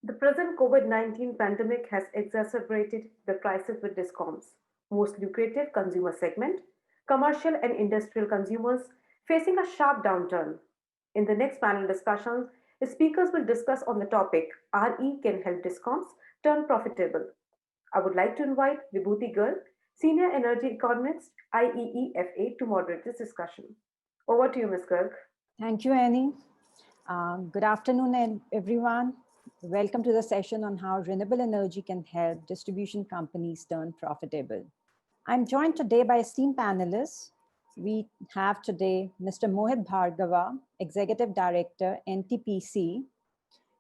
The present COVID-19 pandemic has exacerbated the crisis with DISCOMs, most lucrative consumer segment, commercial and industrial consumers facing a sharp downturn. In the next panel discussion, the speakers will discuss on the topic RE can help DISCOMs turn profitable. I would like to invite Vibhuti Garg, Senior Energy Economist, IEEFA, to moderate this discussion. Over to you, Ms. Garg. Thank you, Annie. Good afternoon, everyone. Welcome to the session on how renewable energy can help distribution companies turn profitable. I'm joined today by esteemed panelists. We have today Mr. Mohit Bhargava, Executive Director, NTPC.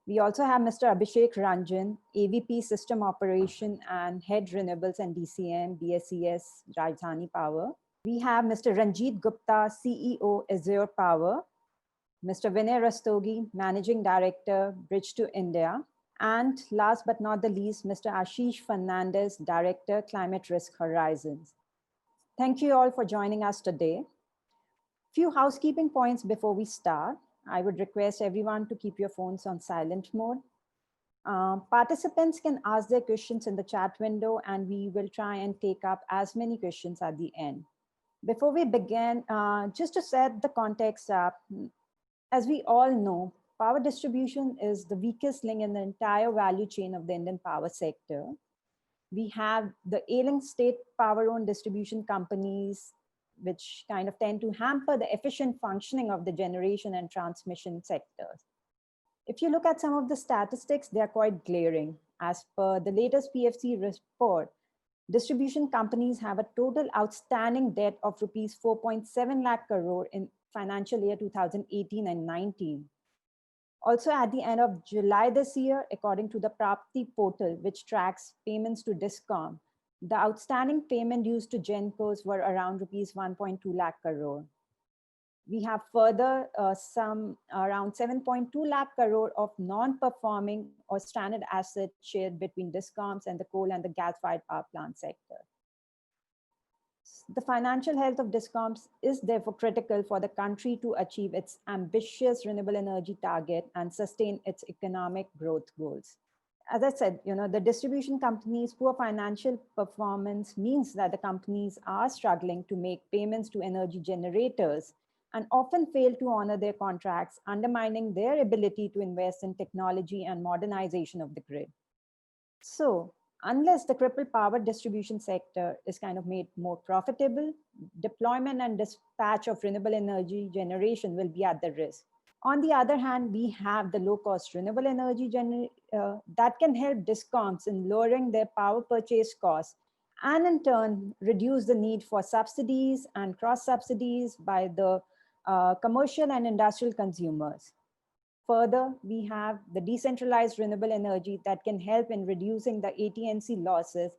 We also have Mr. Abhishek Ranjan, AVP System Operation and Head Renewables and DCM, BSES, Rajdhani Power. We have Mr. Ranjit Gupta, CEO, Azure Power. Mr. Vinay Rastogi, Managing Director, Bridge to India. And last but not the least, Mr. Ashish Fernandez, Director, Climate Risk Horizons. Thank you all for joining us today. Few housekeeping points before we start. I would request everyone to keep your phones on silent mode. Participants can ask their questions in the chat window and we will try and take up as many questions at the end. Before we begin, just to set the context up, as we all know, power distribution is the weakest link in the entire value chain of the Indian power sector. We have the ailing state power-owned distribution companies, which kind of tend to hamper the efficient functioning of the generation and transmission sectors. If you look at some of the statistics, they are quite glaring. As per the latest PFC report, distribution companies have a total outstanding debt of rupees 4.7 lakh crore in financial year 2018 and 19. Also at the end of July this year, according to the Prapti portal, which tracks payments to DISCOM, the outstanding payment dues to GENCOs were around rupees 1.2 lakh crore. We have further some around 7.2 lakh crore of non-performing or stranded assets shared between DISCOMs and the coal and the gas-fired power plant sector. The financial health of DISCOMs is therefore critical for the country to achieve its ambitious renewable energy target and sustain its economic growth goals. As I said, the distribution companies' poor financial performance means that the companies are struggling to make payments to energy generators and often fail to honor their contracts, undermining their ability to invest in technology and modernization of the grid. So, unless the crippled power distribution sector is kind of made more profitable, deployment and dispatch of renewable energy generation will be at the risk. On the other hand, we have the low-cost renewable energy that can help DISCOMs in lowering their power purchase costs and in turn reduce the need for subsidies and cross-subsidies by the commercial and industrial consumers. Further, we have the decentralized renewable energy that can help in reducing the AT&C losses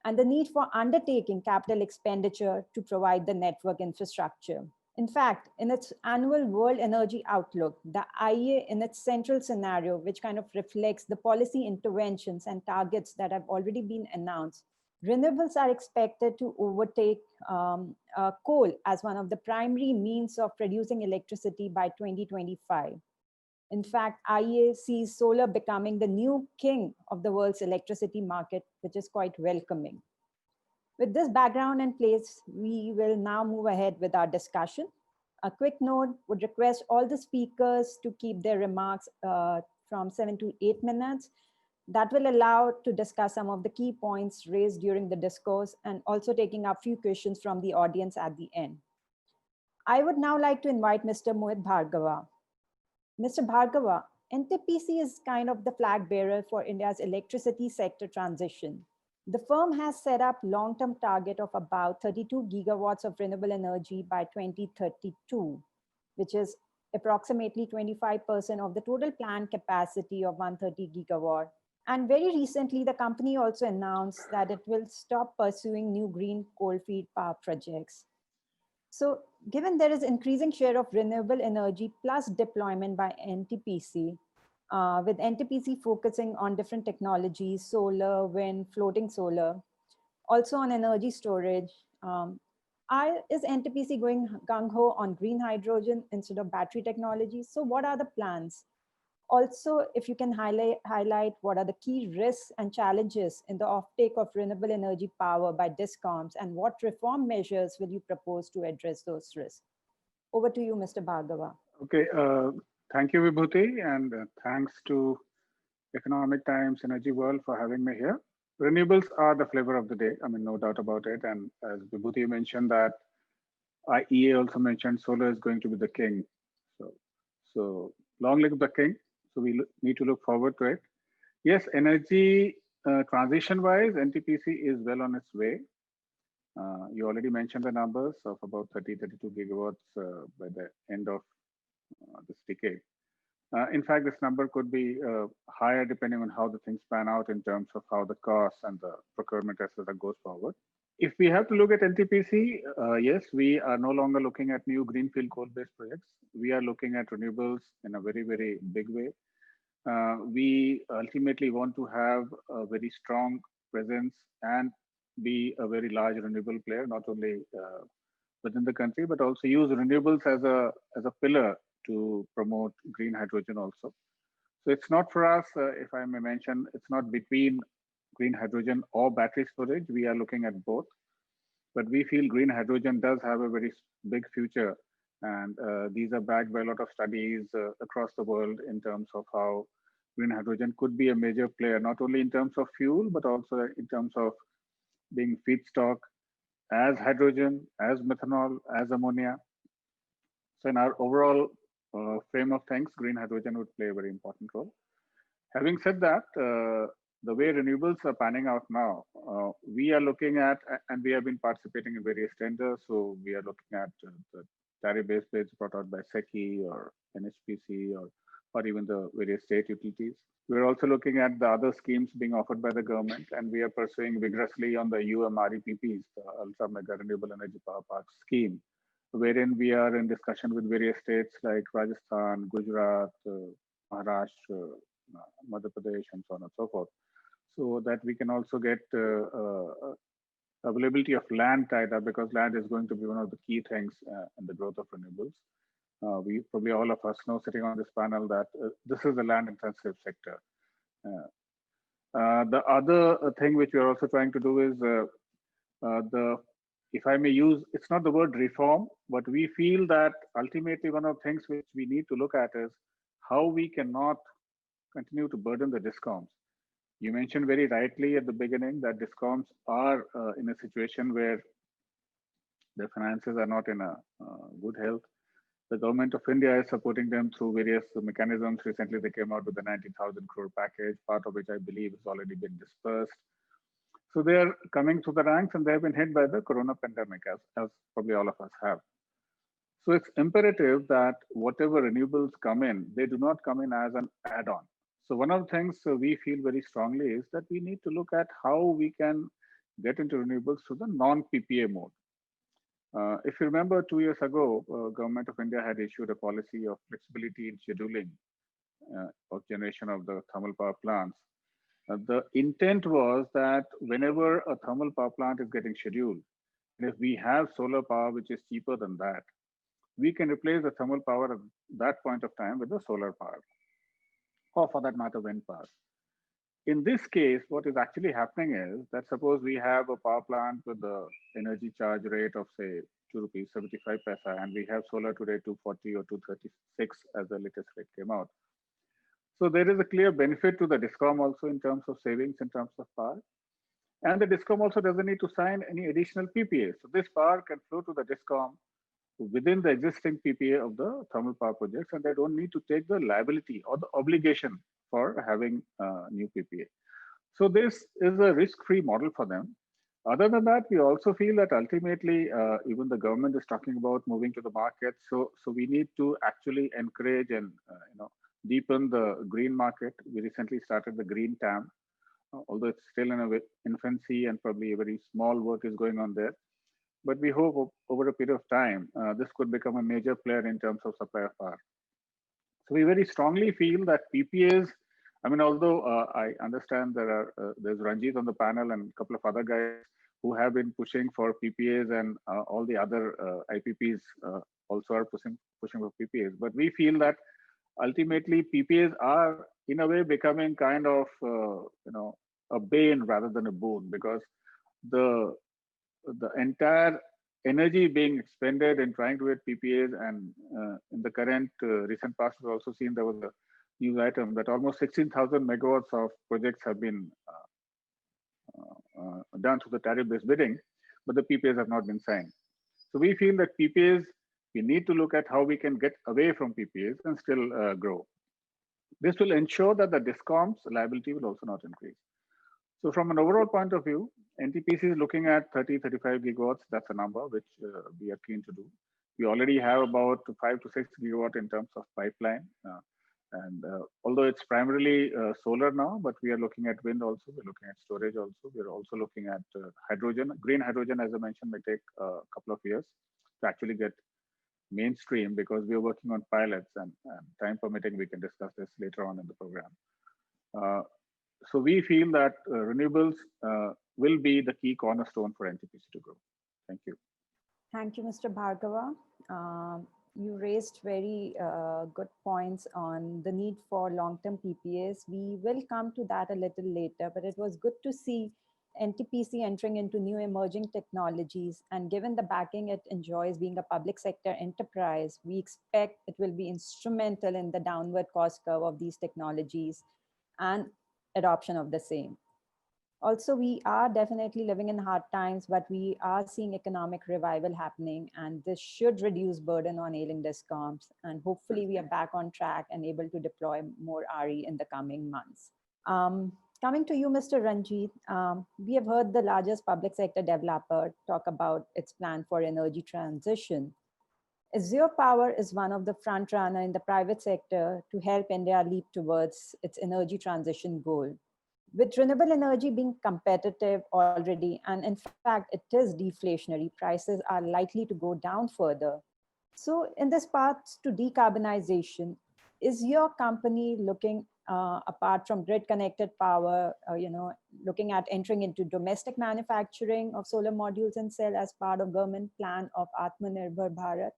and the need for undertaking capital expenditure to provide the network infrastructure. In fact, in its annual World Energy Outlook, the IEA in its central scenario, which kind of reflects the policy interventions and targets that have already been announced, renewables are expected to overtake coal as one of the primary means of producing electricity by 2025. In fact, IEA sees solar becoming the new king of the world's electricity market, which is quite welcoming. With this background in place, we will now move ahead with our discussion. A quick note, would request all the speakers to keep their remarks from 7 to 8 minutes. That will allow to discuss some of the key points raised during the discourse and also taking up few questions from the audience at the end. I would now like to invite Mr. Mohit Bhargava. Mr. Bhargava, NTPC is kind of the flag bearer for India's electricity sector transition. The firm has set up long-term target of about 32 gigawatts of renewable energy by 2032, which is approximately 25% of the total planned capacity of 130 gigawatt. And very recently, the company also announced that it will stop pursuing new green coal-fired power projects. So given there is increasing share of renewable energy plus deployment by NTPC, with NTPC focusing on different technologies, solar, wind, floating solar, also on energy storage, is NTPC going gung-ho on green hydrogen instead of battery technology? So what are the plans? Also, if you can highlight what are the key risks and challenges in the offtake of renewable energy power by DISCOMs, and what reform measures will you propose to address those risks? Over to you, Mr. Bhargava. Okay, thank you, Vibhuti, and thanks to Economic Times Energy World for having me here. Renewables are the flavor of the day. I mean, no doubt about it. And as Vibhuti mentioned that IEA also mentioned solar is going to be the king. So long live the king. So we need to look forward to it. Yes, energy transition wise, NTPC is well on its way. You already mentioned the numbers of about 32 gigawatts by the end of this decade. In fact, this number could be higher depending on how the things pan out in terms of how the costs and the procurement, etc., goes forward. If we have to look at NTPC, yes, we are no longer looking at new greenfield coal-based projects. We are looking at renewables in a very, very big way. We ultimately want to have a very strong presence and be a very large renewable player, not only within the country, but also use renewables as a pillar to promote green hydrogen also. So it's not for us, if I may mention, it's not between green hydrogen or battery storage. We are looking at both. But we feel green hydrogen does have a very big future. And these are backed by a lot of studies across the world in terms of how green hydrogen could be a major player, not only in terms of fuel, but also in terms of being feedstock as hydrogen, as methanol, as ammonia. So in our overall frame of things, green hydrogen would play a very important role. Having said that, the way renewables are panning out now, we are looking at, and we have been participating in various tenders. So we are looking at the tariff-based bids brought out by SECI or NHPC or even the various state utilities. We're also looking at the other schemes being offered by the government, and we are pursuing vigorously on the UMREPPs, the Ultra Mega Renewable Energy Power Park scheme, wherein we are in discussion with various states like Rajasthan, Gujarat, Maharashtra, Madhya Pradesh, and so on and so forth, so that we can also get availability of land tied up, because land is going to be one of the key things in the growth of renewables. We probably all of us know sitting on this panel that this is a land intensive sector. The other thing which we are also trying to do is if I may use, it's not the word reform, but we feel that ultimately one of the things which we need to look at is how we cannot continue to burden the DISCOMs. You mentioned very rightly at the beginning that DISCOMs are in a situation where their finances are not in a good health. The government of India is supporting them through various mechanisms. Recently, they came out with a 90,000 crore package, part of which I believe has already been dispersed. So they are coming through the ranks, and they have been hit by the corona pandemic, as probably all of us have. So it's imperative that whatever renewables come in, they do not come in as an add-on. So one of the things we feel very strongly is that we need to look at how we can get into renewables through the non-PPA mode. If you remember 2 years ago, Government of India had issued a policy of flexibility in scheduling of generation of the thermal power plants. The intent was that whenever a thermal power plant is getting scheduled, and if we have solar power which is cheaper than that, we can replace the thermal power at that point of time with the solar power, or for that matter, wind power. In this case, what is actually happening is that suppose we have a power plant with the energy charge rate of say 2 rupees 75 paisa, and we have solar today 240 or 236 as the latest rate came out. So there is a clear benefit to the DISCOM also in terms of savings, in terms of power. And the DISCOM also doesn't need to sign any additional PPA. So this power can flow to the DISCOM within the existing PPA of the thermal power projects, and they don't need to take the liability or the obligation for having new PPA. So this is a risk-free model for them. Other than that, we also feel that ultimately, even the government is talking about moving to the market. So we need to actually encourage and deepen the green market. We recently started the green TAM, although it's still in infancy and probably a very small work is going on there. But we hope over a period of time, this could become a major player in terms of supply of power. So we very strongly feel that PPAs, I mean, although I understand there's Ranjit on the panel and a couple of other guys who have been pushing for PPAs, and all the other IPPs also are pushing for PPAs. But we feel that ultimately PPAs are in a way becoming kind of a bane rather than a boon, because the the entire energy being expended in trying to get PPAs, and in the current recent past, we've also seen there was a news item that almost 16,000 megawatts of projects have been done through the tariff-based bidding, but the PPAs have not been signed. So we feel that PPAs, we need to look at how we can get away from PPAs and still grow. This will ensure that the DISCOM's liability will also not increase. So from an overall point of view, NTPC is looking at 30, 35 gigawatts. That's a number which we are keen to do. We already have about 5 to 6 gigawatt in terms of pipeline. And although it's primarily solar now, but we are looking at wind also, we're looking at storage also. We're also looking at hydrogen. Green hydrogen, as I mentioned, may take a couple of years to actually get mainstream, because we are working on pilots, and time permitting, we can discuss this later on in the program. So we feel that renewables will be the key cornerstone for NTPC to grow. Thank you. Thank you, Mr. Bhargava. You raised very good points on the need for long-term PPAs. We will come to that a little later, but it was good to see NTPC entering into new emerging technologies. And given the backing it enjoys being a public sector enterprise, we expect it will be instrumental in the downward cost curve of these technologies and adoption of the same. Also, we are definitely living in hard times, but we are seeing economic revival happening, and this should reduce burden on ailing DISCOMs. And hopefully we are back on track and able to deploy more RE in the coming months. Coming to you, Mr. Ranjit, we have heard the largest public sector developer talk about its plan for energy transition. Azure Power is one of the front runner in the private sector to help India leap towards its energy transition goal. With renewable energy being competitive already, and in fact, it is deflationary, prices are likely to go down further. So in this path to decarbonization, is your company looking, apart from grid connected power, looking at entering into domestic manufacturing of solar modules and cell as part of government plan of Atmanirbhar Bharat?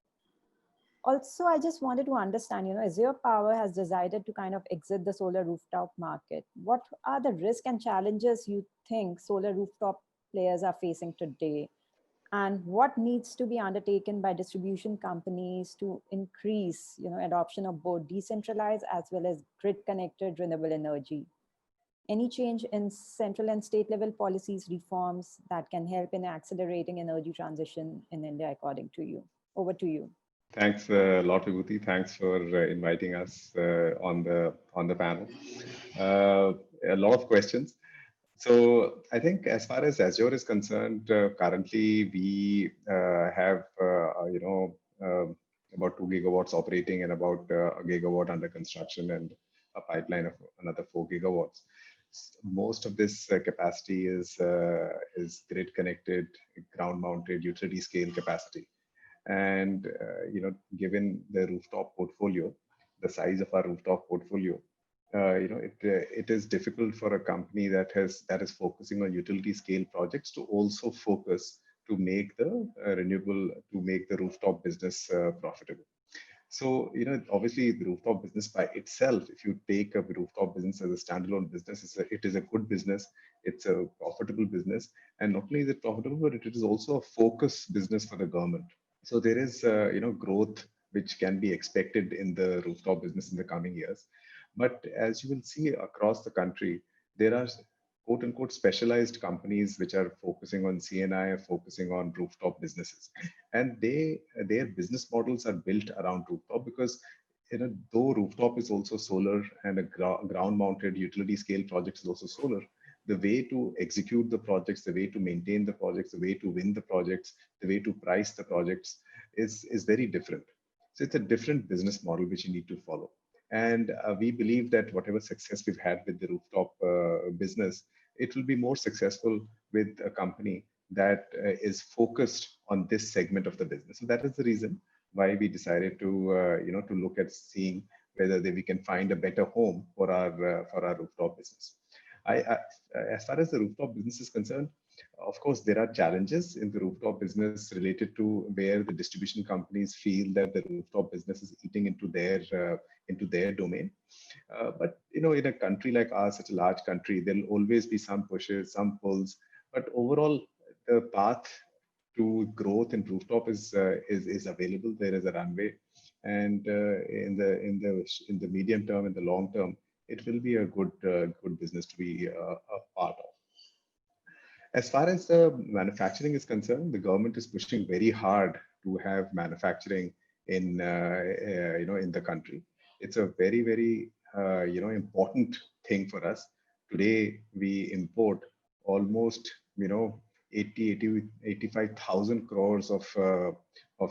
Also, I just wanted to understand, Azure Power has decided to kind of exit the solar rooftop market. What are the risks and challenges you think solar rooftop players are facing today? And what needs to be undertaken by distribution companies to increase, adoption of both decentralized as well as grid-connected renewable energy? Any change in central and state level policies reforms that can help in accelerating energy transition in India, according to you? Over to you. Thanks a lot, Vibhuti. Thanks for inviting us on the panel. A lot of questions. So I think as far as Azure is concerned, currently we have about 2 gigawatts operating and about a gigawatt under construction and a pipeline of another 4 gigawatts. Most of this capacity is grid connected, ground mounted, utility scale capacity. And given the rooftop portfolio, the size of our rooftop portfolio, it is difficult for a company that is focusing on utility scale projects to also focus to make the rooftop business profitable. So obviously the rooftop business by itself, if you take a rooftop business as a standalone business, it is a good business. It's a profitable business, and not only is it profitable, but it is also a focus business for the government. So there is, growth which can be expected in the rooftop business in the coming years. But as you will see across the country, there are quote unquote specialized companies which are focusing on C&I, focusing on rooftop businesses. And their business models are built around rooftop because though rooftop is also solar and a ground mounted utility scale project is also solar, the way to execute the projects, the way to maintain the projects, the way to win the projects, the way to price the projects is very different. So it's a different business model which you need to follow. And we believe that whatever success we've had with the rooftop business, it will be more successful with a company that is focused on this segment of the business. So that is the reason why we decided to to look at seeing whether we can find a better home for our rooftop business. As far as the rooftop business is concerned, Of course, there are challenges in the rooftop business related to where the distribution companies feel that the rooftop business is eating into their domain. But in a country like ours, such a large country, there'll always be some pushes, some pulls. But overall, the path to growth in rooftop is available. There is a runway, and in the medium term, in the long term, it will be a good business to be a part of. As far as the manufacturing is concerned, the government is pushing very hard to have manufacturing in the country. It's a very important thing for us. Today we import almost 85,000 crores of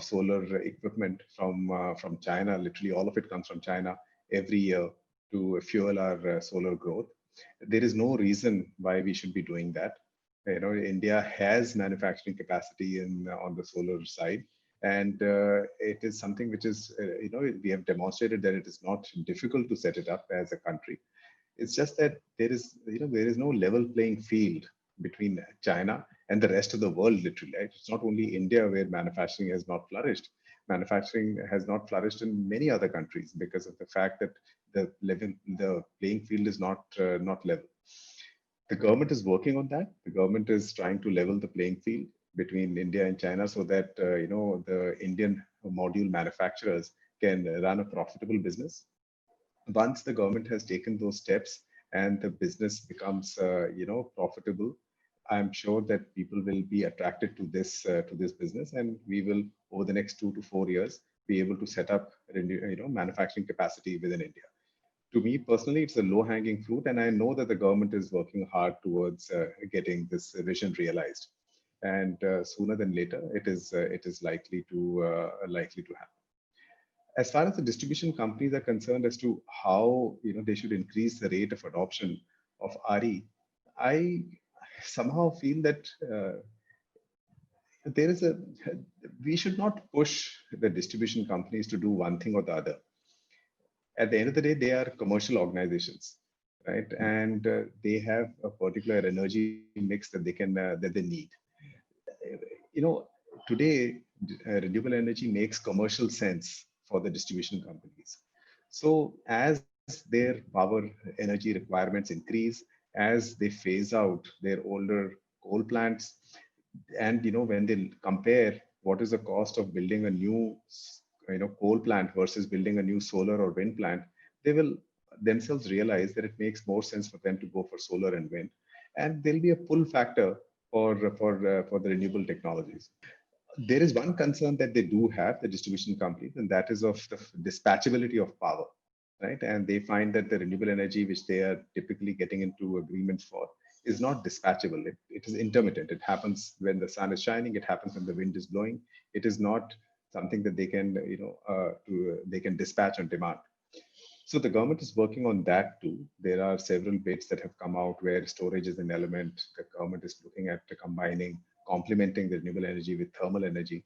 solar equipment from China. Literally all of it comes from China every year to fuel our solar growth. There is no reason why we should be doing that. India has manufacturing capacity on the solar side, and it is something which is we have demonstrated that it is not difficult to set it up as a country. It's just that there is no level playing field between China and the rest of the world. Literally, right? It's not only India where manufacturing has not flourished. Manufacturing has not flourished in many other countries because of the fact that the playing field is not level. The government is working on that. The government is trying to level the playing field between India and China so that the Indian module manufacturers can run a profitable business. Once the government has taken those steps and the business becomes profitable, I'm sure that people will be attracted to this business, and we will over the next 2 to 4 years be able to set up manufacturing capacity within India. To me personally, it's a low-hanging fruit, and I know that the government is working hard towards getting this vision realized. And sooner than later, it is likely to happen. As far as the distribution companies are concerned, as to how they should increase the rate of adoption of RE, I somehow feel that we should not push the distribution companies to do one thing or the other. At the end of the day, they are commercial organizations, right? And they have a particular energy mix that they need. Today, renewable energy makes commercial sense for the distribution companies. So as their power energy requirements increase, as they phase out their older coal plants, and when they compare what is the cost of building a new coal plant versus building a new solar or wind plant, they will themselves realize that it makes more sense for them to go for solar and wind, and there'll be a pull factor for the renewable technologies. There is one concern that they do have, the distribution companies, and that is of the dispatchability of power, right? And they find that the renewable energy, which they are typically getting into agreements for, is not dispatchable. It is intermittent. It happens when the sun is shining. It happens when the wind is blowing. It is not something that they can, they can dispatch on demand. So the government is working on that too. There are several bids that have come out where storage is an element. The government is looking at complementing the renewable energy with thermal energy.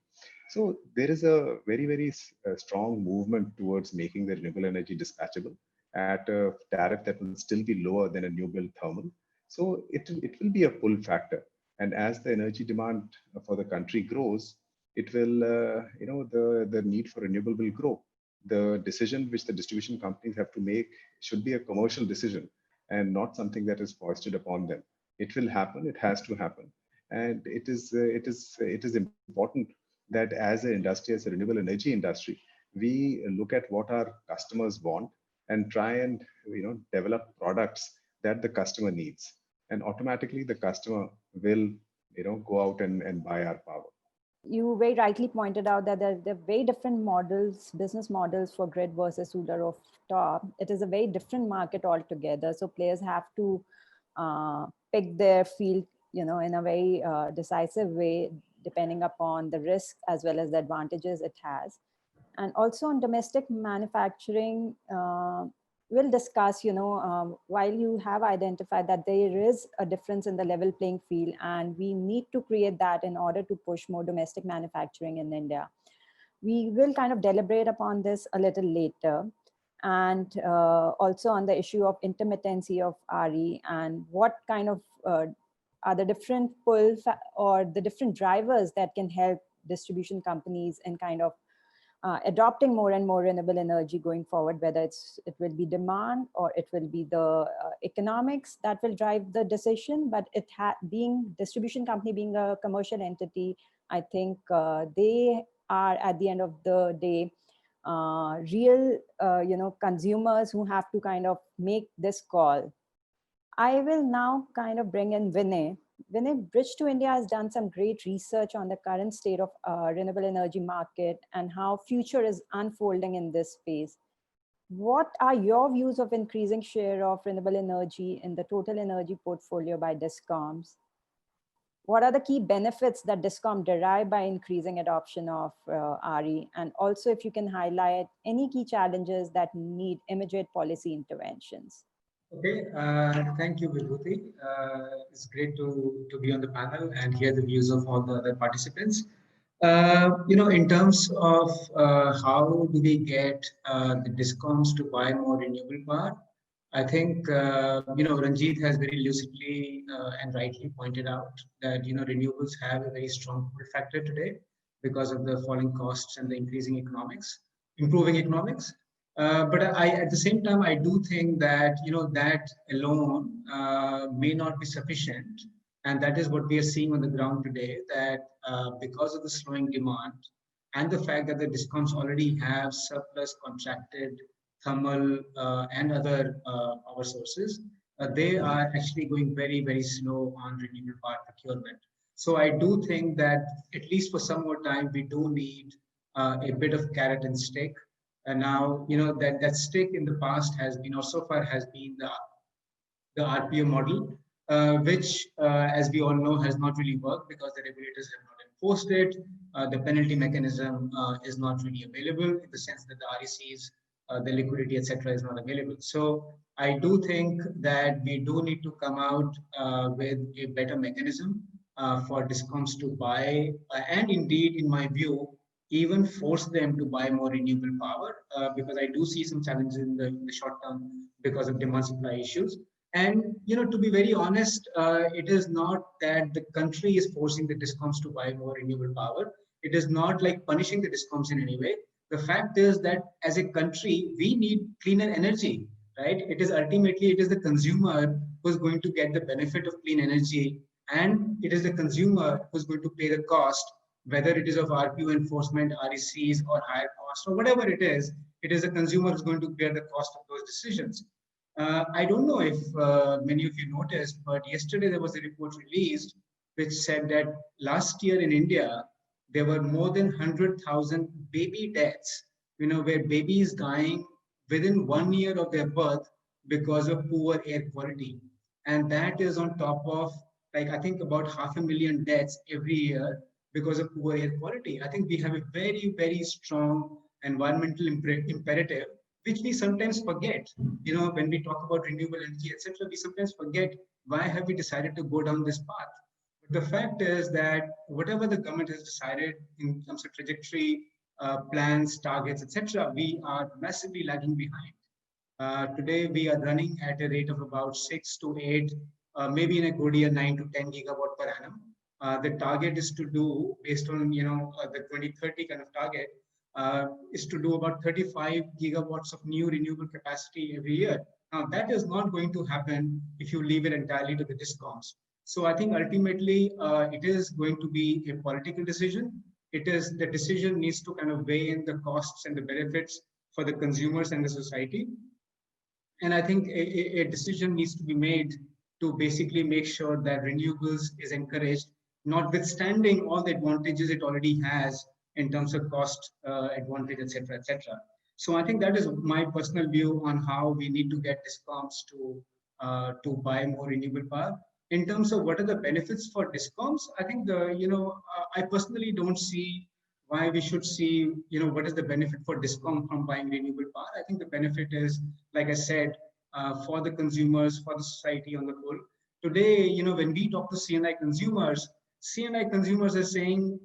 So there is a very strong movement towards making the renewable energy dispatchable at a tariff that will still be lower than a new build thermal. So it will be a pull factor. And as the energy demand for the country grows, it will, the need for renewable will grow. The decision which the distribution companies have to make should be a commercial decision and not something that is foisted upon them. It will happen. It has to happen. And it is important that as an industry, as a renewable energy industry, we look at what our customers want and try and develop products that the customer needs. And automatically the customer will go out and buy our power. You very rightly pointed out that there are very different models, business models for grid versus solar rooftop. It is a very different market altogether. So players have to pick their field, in a very decisive way, depending upon the risk as well as the advantages it has. And also on domestic manufacturing, we'll discuss, while you have identified that there is a difference in the level playing field and we need to create that in order to push more domestic manufacturing in India. We will kind of deliberate upon this a little later. And also on the issue of intermittency of RE and what kind of are the different or the different drivers that can help distribution companies in kind of adopting more and more renewable energy going forward, whether it will be demand or it will be the economics that will drive the decision. But being distribution company, being a commercial entity, I think they are at the end of the day real consumers who have to kind of make this call. I will now kind of bring in Vinay. Vinay, Bridge to India has done some great research on the current state of renewable energy market and how future is unfolding in this space. What are your views of increasing share of renewable energy in the total energy portfolio by DISCOMs? What are the key benefits that DISCOM derive by increasing adoption of RE? And also if you can highlight any key challenges that need immediate policy interventions. Okay, thank you, Vibhuti. It's great to be on the panel and hear the views of all the other participants. In terms of how do we get the DISCOMs to buy more renewable power, I think, Ranjit has very lucidly and rightly pointed out that, renewables have a very strong pull factor today because of the falling costs and the improving economics. But at the same time, I do think that, that alone may not be sufficient. And that is what we are seeing on the ground today, that because of the slowing demand and the fact that the DISCOMs already have surplus contracted thermal and other power sources, they are actually going very, very slow on renewable power procurement. So I do think that at least for some more time, we do need a bit of carrot and stick. And now, that stick in the past has been, or so far has been the RPO model, which, as we all know, has not really worked because the regulators have not enforced it. The penalty mechanism is not really available in the sense that the RECs, the liquidity, etc., is not available. So I do think that we do need to come out with a better mechanism for DISCOMs to buy, and indeed, in my view, even force them to buy more renewable power, because I do see some challenges in the short term because of demand supply issues. And, to be very honest, it is not that the country is forcing the DISCOMs to buy more renewable power. It is not like punishing the DISCOMs in any way. The fact is that as a country, we need cleaner energy, right? It is the consumer who's going to get the benefit of clean energy, and it is the consumer who's going to pay the cost, whether it is of RPO enforcement, RECs, or higher cost, or whatever it is the consumer who's going to bear the cost of those decisions. I don't know if many of you noticed, but yesterday there was a report released which said that last year in India, there were more than 100,000 baby deaths, where babies dying within 1 year of their birth because of poor air quality. And that is on top of, I think about 500,000 deaths every year because of poor air quality. I think we have a very, very strong environmental imperative, which we sometimes forget. When we talk about renewable energy, etc., we sometimes forget why have we decided to go down this path. But the fact is that whatever the government has decided in terms of trajectory, plans, targets, etc., we are massively lagging behind. Today, we are running at a rate of about 6 to 8, maybe in a good year, 9 to 10 gigawatt per annum. The target is to do, based on the 2030 kind of target, is to do about 35 gigawatts of new renewable capacity every year. Now, that is not going to happen if you leave it entirely to the DISCOMs. So I think ultimately it is going to be a political decision. The decision needs to kind of weigh in the costs and the benefits for the consumers and the society. And I think a decision needs to be made to basically make sure that renewables is encouraged, notwithstanding all the advantages it already has in terms of cost advantage, etc., etc. So I think that is my personal view on how we need to get DISCOMs to buy more renewable power. In terms of what are the benefits for DISCOMs, I think I personally don't see why we should see what is the benefit for DISCOM from buying renewable power. I think the benefit is, like I said, for the consumers, for the society on the whole. Today, when we talk to CNI consumers are saying,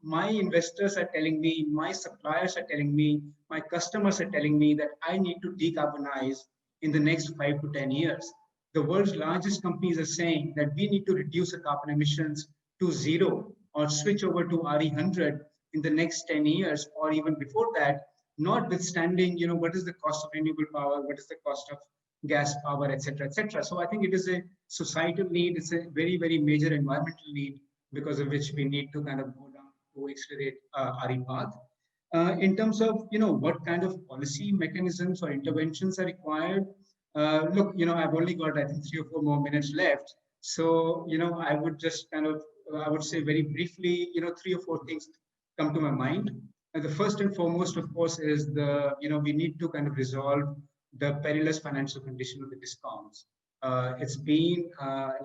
my investors are telling me, my suppliers are telling me, my customers are telling me that I need to decarbonize in the next 5 to 10 years. the world's largest companies are saying that we need to reduce the carbon emissions to zero or switch over to RE100 in the next 10 years or even before that, notwithstanding, what is the cost of renewable power, what is the cost of gas power, et cetera, et cetera. So I think it is a societal need. It's a very, very major environmental need because of which we need to kind of go down to accelerate RE path. In terms of, what kind of policy mechanisms or interventions are required, look, I've only got, I think, 3 or 4 more minutes left. So, I would just kind of, I would say very briefly, 3 or 4 things come to my mind. And the first and foremost, of course, is we need to kind of resolve the perilous financial condition of the discoms. It's been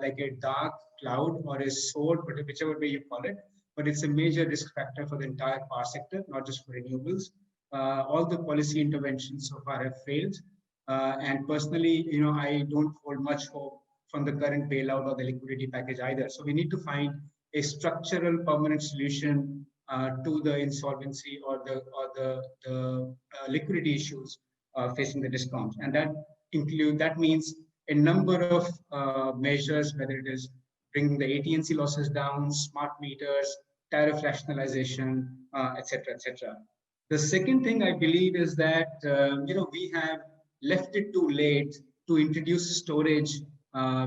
like a dark cloud or a sword, whichever way you call it, but it's a major risk factor for the entire power sector, not just for renewables. All the policy interventions so far have failed. And personally, I don't hold much hope from the current bailout or the liquidity package either. So we need to find a structural permanent solution to the insolvency or the liquidity issues facing the discoms. And that means a number of measures, whether it is bringing the AT&C losses down, smart meters, tariff rationalization, et cetera, et cetera. The second thing I believe is that, we have left it too late to introduce storage,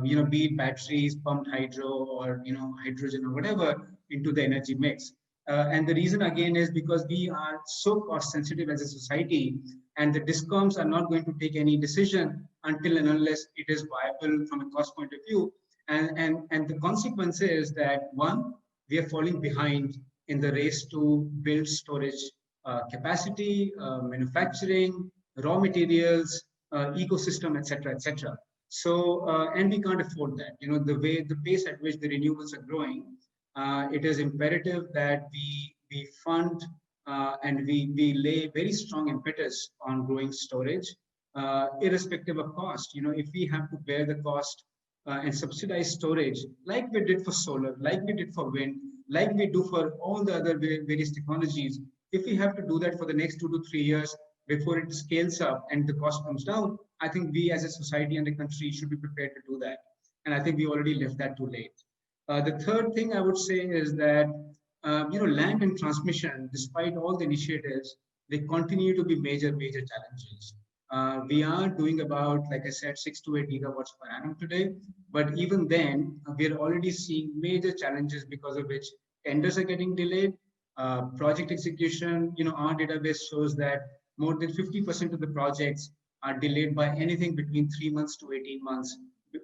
be it batteries, pumped hydro, or, hydrogen or whatever into the energy mix. And the reason again is because we are so cost sensitive as a society, and the discoms are not going to take any decision until and unless it is viable from a cost point of view. And the consequence is that, one, we are falling behind in the race to build storage capacity, manufacturing, raw materials, ecosystem, et cetera, et cetera. So, and we can't afford that. The pace at which the renewables are growing, it is imperative that we fund and we lay very strong impetus on growing storage, irrespective of cost. If we have to bear the cost and subsidize storage, like we did for solar, like we did for wind, like we do for all the other various technologies, if we have to do that for the next 2 to 3 years before it scales up and the cost comes down, I think we as a society and a country should be prepared to do that. And I think we already left that too late. The third thing I would say is that, land and transmission, despite all the initiatives, they continue to be major challenges. We are doing about, like I said, 6 to 8 gigawatts per annum today. But even then, we're already seeing major challenges because of which tenders are getting delayed. Project execution, our database shows that more than 50% of the projects are delayed by anything between 3 months to 18 months,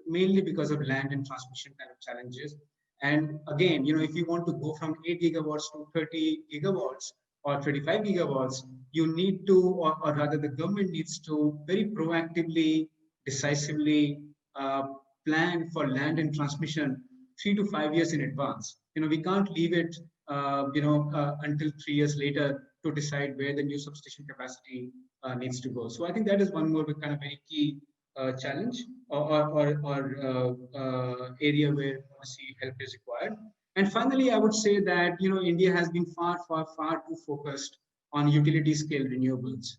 mainly because of land and transmission kind of challenges. And again, if you want to go from 8 gigawatts to 30 gigawatts or 35 gigawatts, you need to, or rather the government needs to very proactively, decisively plan for land and transmission 3 to 5 years in advance. We can't leave it, until 3 years later to decide where the new substation capacity needs to go. So I think that is one more kind of very key challenge or area where policy help is required. And finally, I would say that India has been far too focused on utility scale renewables.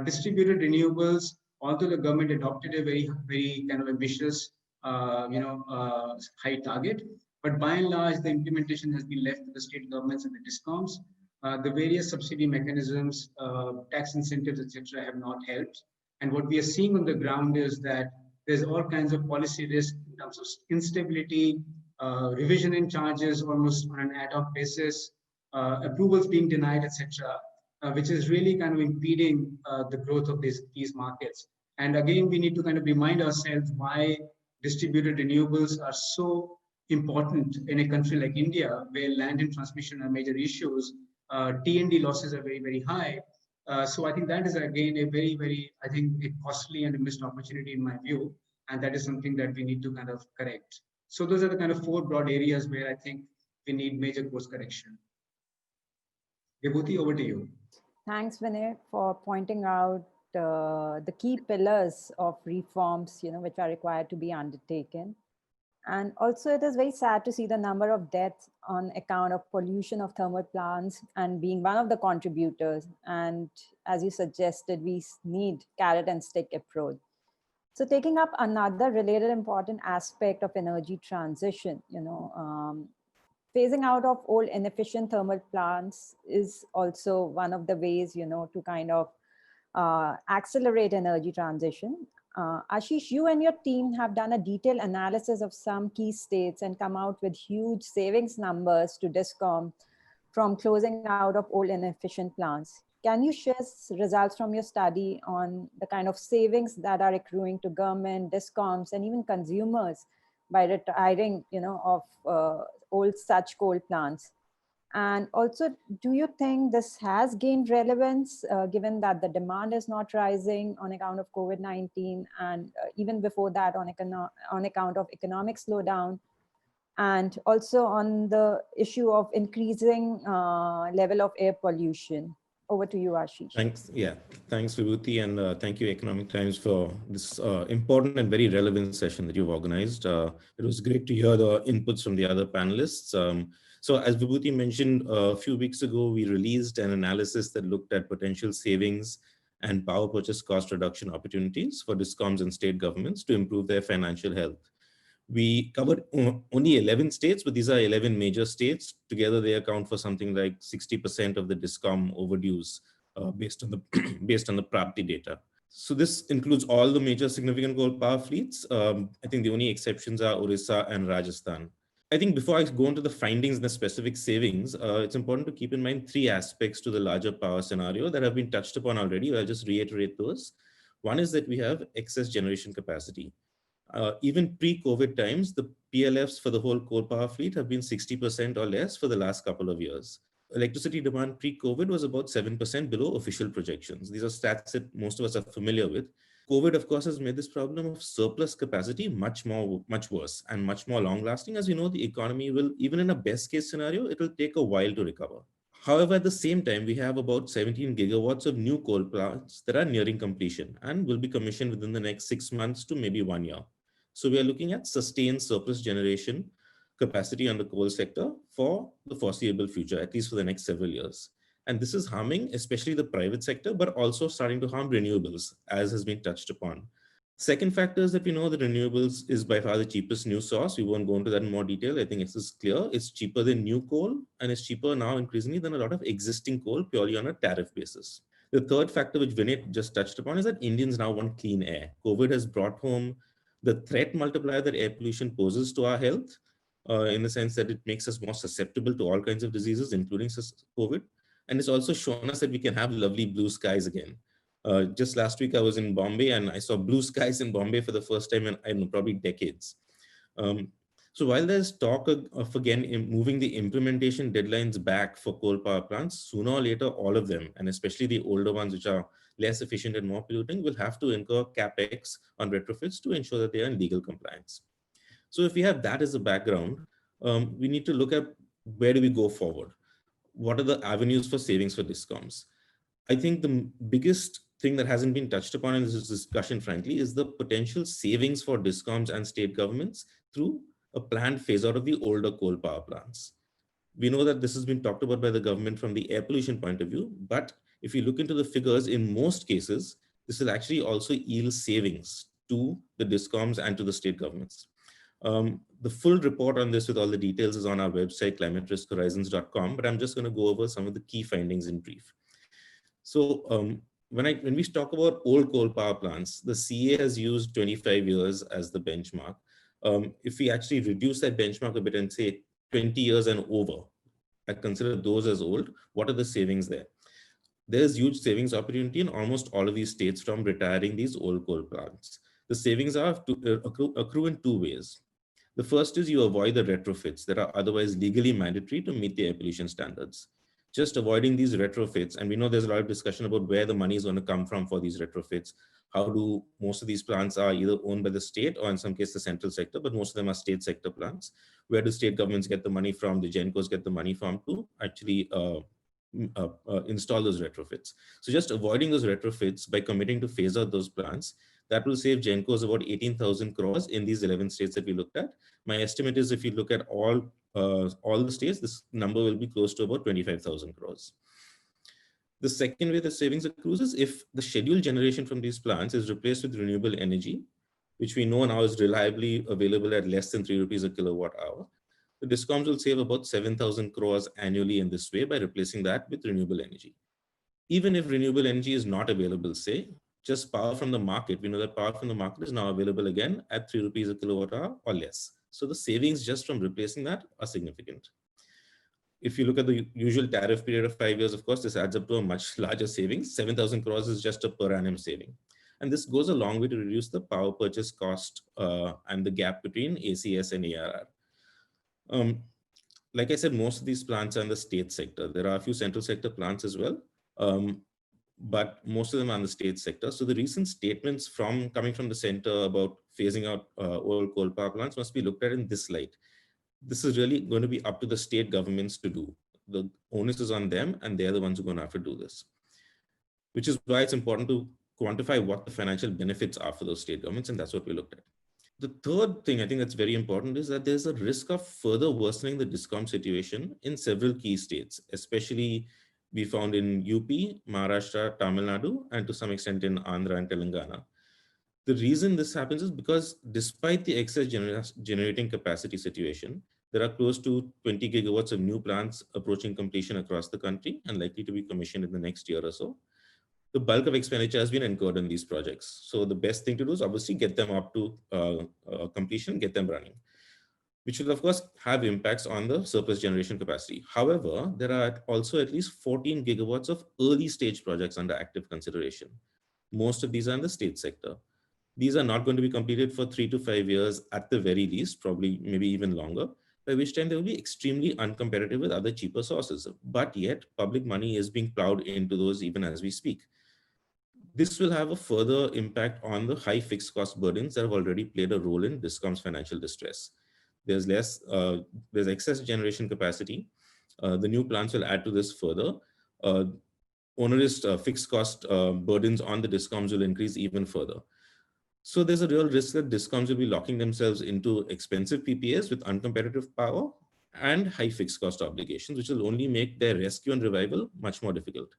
Distributed renewables, although the government adopted a very kind of ambitious high target, but by and large the implementation has been left to the state governments and the discoms. The various subsidy mechanisms, tax incentives, etc., have not helped. And what we are seeing on the ground is that there's all kinds of policy risk in terms of instability, revision in charges almost on an ad hoc basis, approvals being denied, etc., which is really kind of impeding the growth of these markets. And again, we need to kind of remind ourselves why distributed renewables are so important in a country like India, where land and transmission are major issues. T&D losses are very high. So I think that is again a very, I think, a costly and a missed opportunity in my view. And that is something that we need to kind of correct. So those are the kind of 4 broad areas where I think we need major course correction. Vibhuti, over to you. Thanks, Vinay, for pointing out the key pillars of reforms, which are required to be undertaken. And also, it is very sad to see the number of deaths on account of pollution of thermal plants and being one of the contributors. And as you suggested, we need carrot and stick approach. So taking up another related important aspect of energy transition, phasing out of old inefficient thermal plants is also one of the ways, to kind of accelerate energy transition. Ashish, you and your team have done a detailed analysis of some key states and come out with huge savings numbers to DISCOM from closing out of old inefficient plants. Can you share results from your study on the kind of savings that are accruing to government, DISCOMs, and even consumers by retiring, of old such coal plants? And also, do you think this has gained relevance given that the demand is not rising on account of COVID-19 and even before that on account of economic slowdown? And also on the issue of increasing level of air pollution. Over to you, Ashish. Thanks. Yeah, thanks, Vibhuti, and thank you, Economic Times, for this important and very relevant session that you've organized. It was great to hear the inputs from the other panelists. So as Vibhuti mentioned, a few weeks ago, we released an analysis that looked at potential savings and power purchase cost reduction opportunities for DISCOMs and state governments to improve their financial health. We covered only 11 states, but these are 11 major states. Together, they account for something like 60% of the DISCOM overdues based on the based on the PRAPTI data. So this includes all the major significant coal power fleets. I think the only exceptions are Orissa and Rajasthan. I think before I go into the findings and the specific savings, it's important to keep in mind three aspects to the larger power scenario that have been touched upon already. I'll just reiterate those. One is that we have excess generation capacity. Even pre-COVID times, the PLFs for the whole coal power fleet have been 60% or less for the last couple of years. Electricity demand pre-COVID was about 7% below official projections. These are stats that most of us are familiar with. COVID, of course, has made this problem of surplus capacity much worse and much more long-lasting. As we know, the economy will, even in a best-case scenario, it will take a while to recover. However, at the same time, we have about 17 gigawatts of new coal plants that are nearing completion and will be commissioned within the next 6 months to maybe 1 year. So we are looking at sustained surplus generation capacity on the coal sector for the foreseeable future, at least for the next several years. And this is harming especially the private sector, but also starting to harm renewables, as has been touched upon. Second factor is that we know that renewables is by far the cheapest new source. We won't go into that in more detail. I think it is clear. It's cheaper than new coal, and it's cheaper now increasingly than a lot of existing coal purely on a tariff basis. The third factor, which Vinay just touched upon, is that Indians now want clean air. COVID has brought home the threat multiplier that air pollution poses to our health, in the sense that it makes us more susceptible to all kinds of diseases, including COVID. And it's also shown us that we can have lovely blue skies again. Just last week, I was in Bombay and I saw blue skies in Bombay for the first time in, I don't know, probably decades. So while there's talk of again moving the implementation deadlines back for coal power plants, sooner or later, all of them, and especially the older ones, which are less efficient and more polluting, will have to incur capex on retrofits to ensure that they are in legal compliance. So if we have that as a background, we need to look at where do we go forward? What are the avenues for savings for DISCOMs? I think the biggest thing that hasn't been touched upon in this discussion, frankly, is the potential savings for DISCOMs and state governments through a planned phase out of the older coal power plants. We know that this has been talked about by the government from the air pollution point of view, but if you look into the figures, in most cases, this will actually also yield savings to the DISCOMs and to the state governments. The full report on this with all the details is on our website, climateriskhorizons.com, but I'm just going to go over some of the key findings in brief. So when we talk about old coal power plants, the CA has used 25 years as the benchmark. If we actually reduce that benchmark a bit and say 20 years and over, I consider those as old, what are the savings there? There's huge savings opportunity in almost all of these states from retiring these old coal plants. The savings are to accrue in two ways. The first is you avoid the retrofits that are otherwise legally mandatory to meet the air pollution standards. Just avoiding these retrofits, and we know there's a lot of discussion about where the money is going to come from for these retrofits. How do most of these plants are either owned by the state or in some cases the central sector, but most of them are state sector plants. Where do state governments get the money from? The GENCOs get the money from to actually install those retrofits. So just avoiding those retrofits by committing to phase out those plants, that will save GENCOs about 18,000 crores in these 11 states that we looked at. My estimate is if you look at all the states, this number will be close to about 25,000 crores. The second way the savings accrues is if the scheduled generation from these plants is replaced with renewable energy, which we know now is reliably available at less than 3 rupees a kilowatt hour, the DISCOMs will save about 7,000 crores annually in this way by replacing that with renewable energy. Even if renewable energy is not available, say, just power from the market, we know that power from the market is now available again at 3 rupees a kilowatt hour or less. So the savings just from replacing that are significant. If you look at the usual tariff period of 5 years, of course, this adds up to a much larger savings. 7,000 crores is just a per annum saving. And this goes a long way to reduce the power purchase cost and the gap between ACS and ARR. Like I said, most of these plants are in the state sector. There are a few central sector plants as well, but most of them are in the state sector. So the recent statements coming from the center about phasing out old coal power plants must be looked at in this light. This is really going to be up to the state governments to do. The onus is on them, and they're the ones who are going to have to do this, which is why it's important to quantify what the financial benefits are for those state governments, and that's what we looked at. The third thing I think that's very important is that there's a risk of further worsening the DISCOM situation in several key states, especially we found in UP, Maharashtra, Tamil Nadu, and to some extent in Andhra and Telangana. The reason this happens is because despite the excess generating capacity situation, there are close to 20 gigawatts of new plants approaching completion across the country and likely to be commissioned in the next year or so. The bulk of expenditure has been incurred in these projects. So the best thing to do is obviously get them up to completion, get them running, which will of course have impacts on the surplus generation capacity. However, there are also at least 14 gigawatts of early stage projects under active consideration. Most of these are in the state sector. These are not going to be completed for 3 to 5 years at the very least, probably maybe even longer, by which time they will be extremely uncompetitive with other cheaper sources. But yet public money is being plowed into those even as we speak. This will have a further impact on the high fixed cost burdens that have already played a role in DISCOM's financial distress. There's excess generation capacity. The new plants will add to this further. Onerous fixed cost burdens on the DISCOMs will increase even further. So there's a real risk that DISCOMs will be locking themselves into expensive PPAs with uncompetitive power and high fixed cost obligations, which will only make their rescue and revival much more difficult.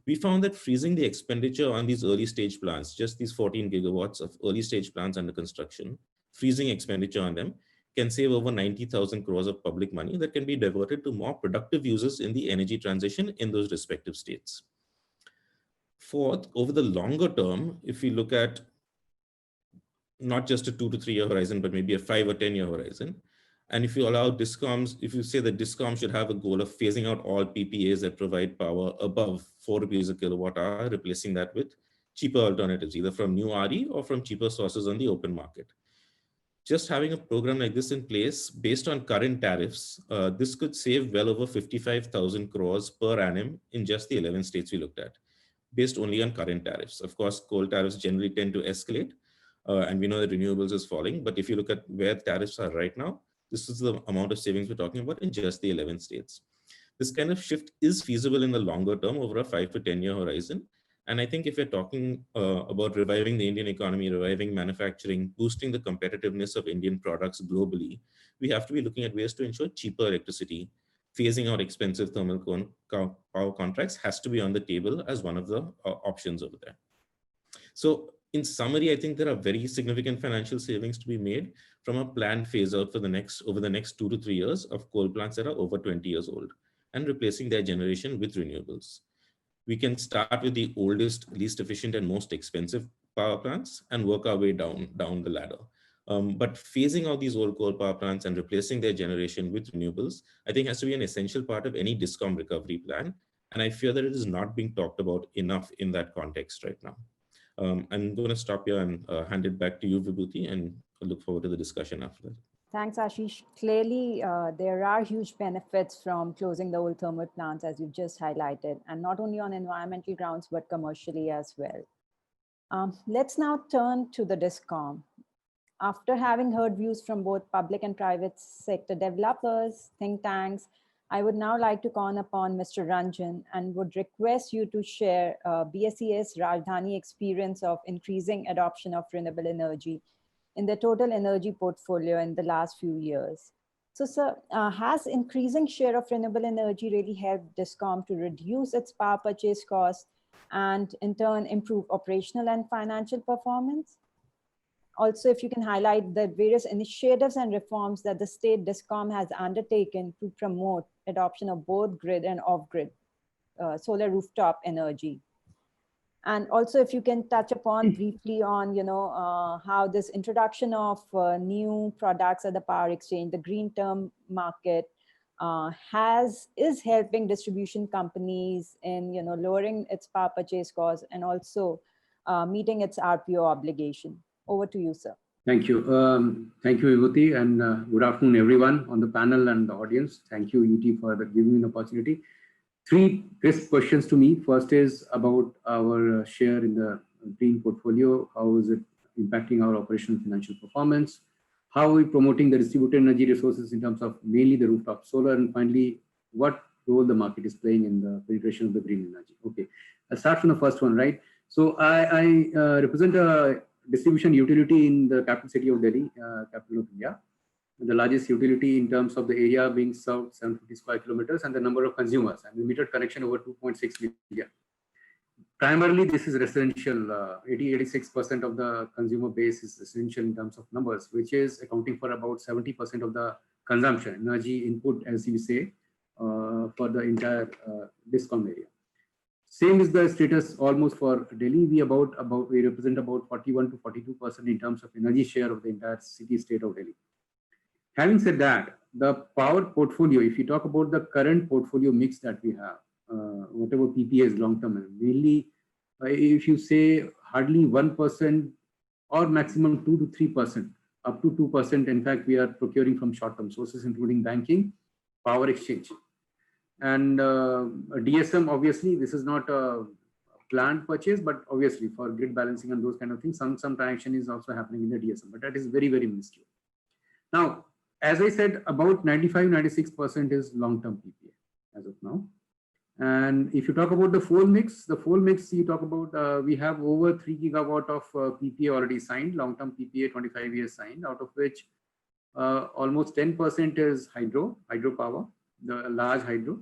We found that freezing the expenditure on these early stage plants, just these 14 gigawatts of early stage plants under construction, freezing expenditure on them can save over 90,000 crores of public money that can be diverted to more productive uses in the energy transition in those respective states. Fourth, over the longer term, if we look at not just a 2 to 3 year horizon, but maybe a 5 or 10 year horizon, and if you allow DISCOMs, if you say that DISCOMs should have a goal of phasing out all PPAs that provide power above 4 rupees a kilowatt hour, replacing that with cheaper alternatives, either from new RE or from cheaper sources on the open market. Just having a program like this in place based on current tariffs, this could save well over 55,000 crores per annum in just the 11 states we looked at, based only on current tariffs. Of course, coal tariffs generally tend to escalate, and we know that renewables is falling. But if you look at where tariffs are right now, this is the amount of savings we're talking about in just the 11 states. This kind of shift is feasible in the longer term over a 5 to 10 year horizon. And I think if we're talking about reviving the Indian economy, reviving manufacturing, boosting the competitiveness of Indian products globally, we have to be looking at ways to ensure cheaper electricity. Phasing out expensive thermal power contracts has to be on the table as one of the options over there. So in summary, I think there are very significant financial savings to be made from a planned phase out for over the next 2 to 3 years of coal plants that are over 20 years old and replacing their generation with renewables. We can start with the oldest, least efficient and most expensive power plants and work our way down the ladder. But phasing out these old coal power plants and replacing their generation with renewables, I think has to be an essential part of any DISCOM recovery plan. And I fear that it is not being talked about enough in that context right now. I'm going to stop here and hand it back to you, Vibhuti, and look forward to the discussion after that. Thanks, Ashish. Clearly, there are huge benefits from closing the old thermal plants, as you've just highlighted, and not only on environmental grounds, but commercially as well. Let's now turn to the DISCOM. After having heard views from both public and private sector developers, think tanks, I would now like to call upon Mr. Ranjan and would request you to share BSES Rajdhani experience of increasing adoption of renewable energy in the total energy portfolio in the last few years. So, sir, has increasing share of renewable energy really helped DISCOM to reduce its power purchase costs and in turn improve operational and financial performance? Also, if you can highlight the various initiatives and reforms that the state DISCOM has undertaken to promote adoption of both grid and off-grid solar rooftop energy. And also, if you can touch upon briefly on, how this introduction of new products at the power exchange, the green term market, is helping distribution companies in, lowering its power purchase cost and also meeting its RPO obligation. Over to you, sir. Thank you. Thank you, Vibhuti, and good afternoon, everyone on the panel and the audience. Thank you, UT, for giving me an opportunity. Three crisp questions to me. First is about our share in the green portfolio. How is it impacting our operational financial performance? How are we promoting the distributed energy resources in terms of mainly the rooftop solar? And finally, what role the market is playing in the penetration of the green energy? Okay, I'll start from the first one, right? So I represent a distribution utility in the capital city of Delhi, capital of India. The largest utility in terms of the area being served 750 square kilometers and the number of consumers and the metered connection over 2.6 million. Primarily, this is residential. 86% of the consumer base is residential in terms of numbers, which is accounting for about 70% of the consumption, energy input, as we say, for the entire DISCOM area. Same is the status almost for Delhi. We represent about 41 to 42% in terms of energy share of the entire city state of Delhi. Having said that, the power portfolio, if you talk about the current portfolio mix that we have, whatever PPA is long-term, mainly if you say hardly 1% or maximum 2 to 3%, up to 2%, in fact, we are procuring from short-term sources, including banking, power exchange. And DSM, obviously, this is not a planned purchase, but obviously for grid balancing and those kind of things, some transaction is also happening in the DSM, but that is very, very minuscule. Now, as I said, about 95-96% is long-term PPA as of now. And if you talk about the full mix, you talk about, we have over 3 gigawatt of PPA already signed, long-term PPA 25 years signed, out of which almost 10% is hydropower, the large hydro,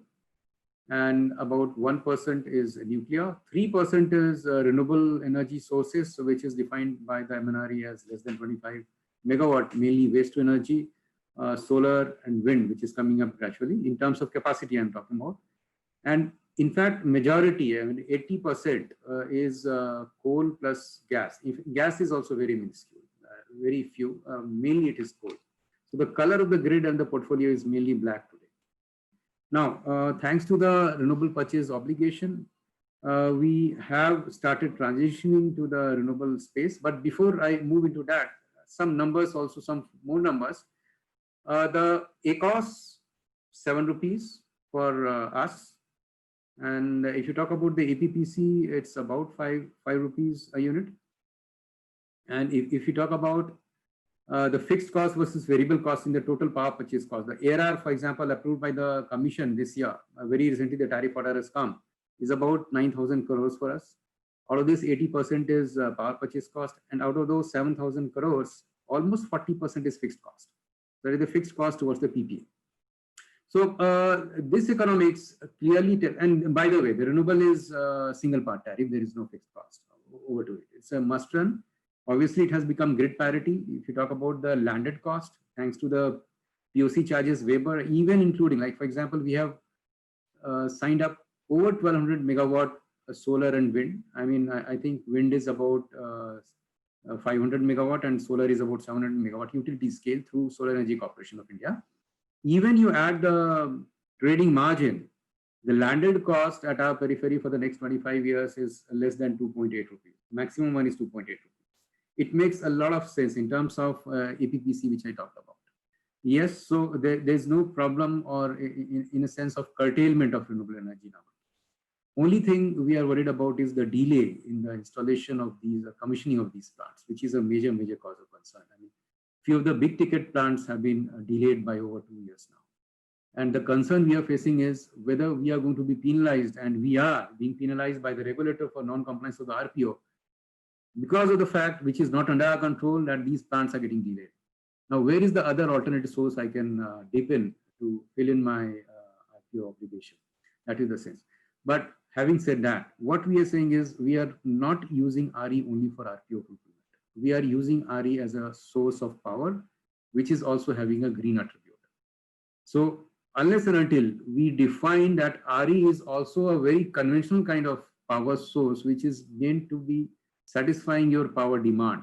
and about 1% is nuclear, 3% is renewable energy sources, which is defined by the MNRE as less than 25 megawatt, mainly waste to energy, solar and wind, which is coming up gradually. In terms of capacity, I'm talking about. And in fact, majority, I mean, 80% is coal plus gas. Gas is also very minuscule, very few, mainly it is coal. So the color of the grid and the portfolio is mainly black today. Now, thanks to the renewable purchase obligation, we have started transitioning to the renewable space. But before I move into that, some numbers, also some more numbers. The ACOS, 7 rupees for us. And if you talk about the APPC, it's about 5 rupees a unit. And if you talk about the fixed cost versus variable cost in the total power purchase cost, the ARR, for example, approved by the commission this year, very recently the tariff order has come, is about 9,000 crores for us. Out of this, 80% is power purchase cost. And out of those 7,000 crores, almost 40% is fixed cost. That is the fixed cost towards the PPA. So this economics clearly, and by the way, the renewable is single part tariff. There is no fixed cost over to it. It's a must run. Obviously, it has become grid parity. If you talk about the landed cost, thanks to the POC charges waiver, even including, like, for example, we have signed up over 1200 megawatt solar and wind. I mean, I think wind is about 500 megawatt and solar is about 700 megawatt utility scale through Solar Energy Corporation of India. Even you add the trading margin, the landed cost at our periphery for the next 25 years is less than 2.8 rupees. Maximum one is 2.8 rupees. It makes a lot of sense in terms of APPC, which I talked about. Yes, so there's no problem or in a sense of curtailment of renewable energy now. Only thing we are worried about is the delay in the installation of these, commissioning of these plants, which is a major cause of concern. I mean, few of the big ticket plants have been delayed by over 2 years now. And the concern we are facing is whether we are going to be penalized, and we are being penalized by the regulator for non-compliance of the RPO because of the fact, which is not under our control, that these plants are getting delayed. Now, where is the other alternative source I can dip in to fill in my RPO obligation? That is the sense. But having said that, what we are saying is we are not using RE only for RPO fulfillment. we are using RE as a source of power, which is also having a green attribute. So unless and until we define that RE is also a very conventional kind of power source, which is meant to be satisfying your power demand,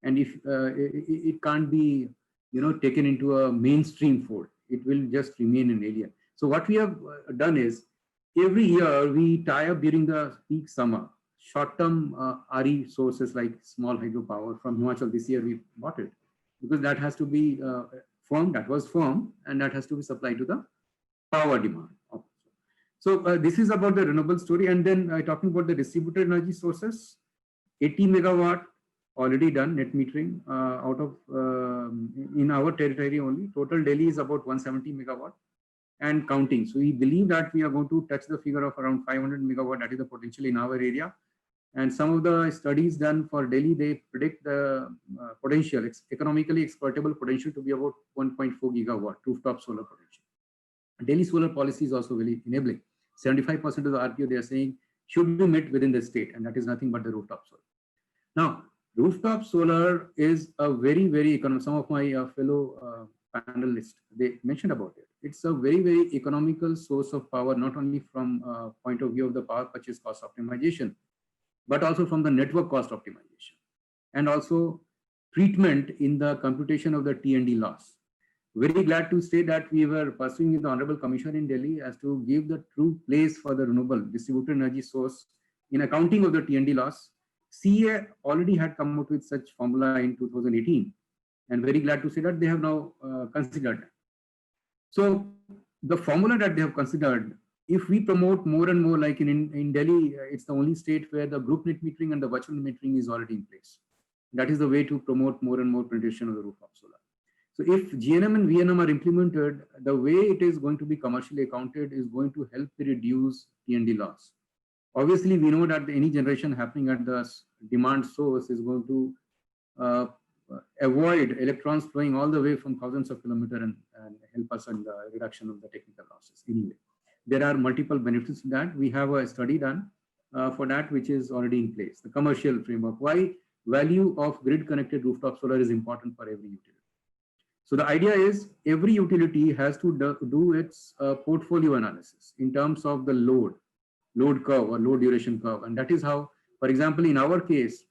and if it can't be, taken into a mainstream fold, it will just remain an alien. So what we have done is, every year we tie up during the peak summer short-term RE sources like small hydropower from Himachal. This year we bought it because that has to be firm, that was firm, and that has to be supplied to the power demand. So this is about the renewable story. And then talking about the distributed energy sources, 80 megawatt already done net metering out of in our territory only. Total Delhi is about 170 megawatt and counting. So we believe that we are going to touch the figure of around 500 megawatt. That is the potential in our area. And some of the studies done for Delhi, they predict the potential, economically exploitable potential to be about 1.4 gigawatt rooftop solar potential. Delhi solar policy is also very enabling. 75% of the RPO they are saying should be met within the state, and that is nothing but the rooftop solar. Now, rooftop solar is a very, very economic. Some of my fellow panelists, they mentioned about it. It's a very, very economical source of power, not only from point of view of the power purchase cost optimization, but also from the network cost optimization, and also treatment in the computation of the T&D loss. Very glad to say that we were pursuing with the Honorable Commissioner in Delhi as to give the true place for the renewable distributed energy source in accounting of the T&D loss. CEA already had come out with such formula in 2018, and very glad to say that they have now considered that. So the formula that they have considered, if we promote more and more, like in Delhi, it's the only state where the group net metering and the virtual metering is already in place. That is the way to promote more and more penetration of the rooftop solar. So if GNM and VNM are implemented, the way it is going to be commercially accounted is going to help reduce T&D loss. Obviously, we know that any generation happening at the demand source is going to avoid electrons flowing all the way from thousands of kilometers and help us in the reduction of the technical losses. Anyway, there are multiple benefits to that. We have a study done for that, which is already in place. The commercial framework, why value of grid connected rooftop solar is important for every utility. So the idea is every utility has to do its portfolio analysis in terms of the load curve or load duration curve. And that is how, for example, in our case,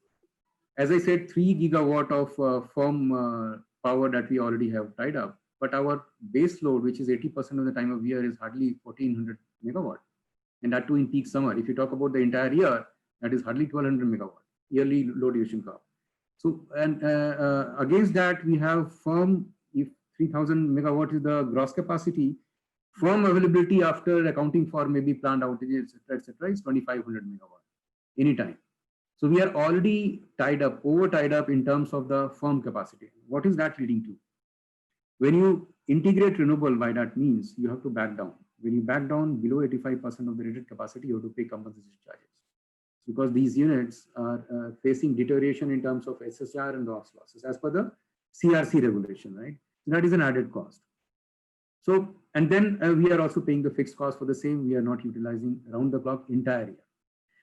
as I said, 3 gigawatt of firm power that we already have tied up, but our base load, which is 80% of the time of year, is hardly 1400 megawatt. And that too in peak summer. If you talk about the entire year, that is hardly 1200 megawatt yearly load duration curve. So, and against that, we have firm, if 3000 megawatt is the gross capacity, firm availability after accounting for maybe planned outages, etc., is 2500 megawatt anytime. So we are already tied up, over tied up in terms of the firm capacity. What is that leading to? When you integrate renewable, by that means you have to back down. When you back down below 85% of the rated capacity, you have to pay compensation charges, because these units are facing deterioration in terms of SSR and ROS losses as per the CRC regulation, right? So that is an added cost. So, and then we are also paying the fixed cost for the same. We are not utilizing around the clock entire year.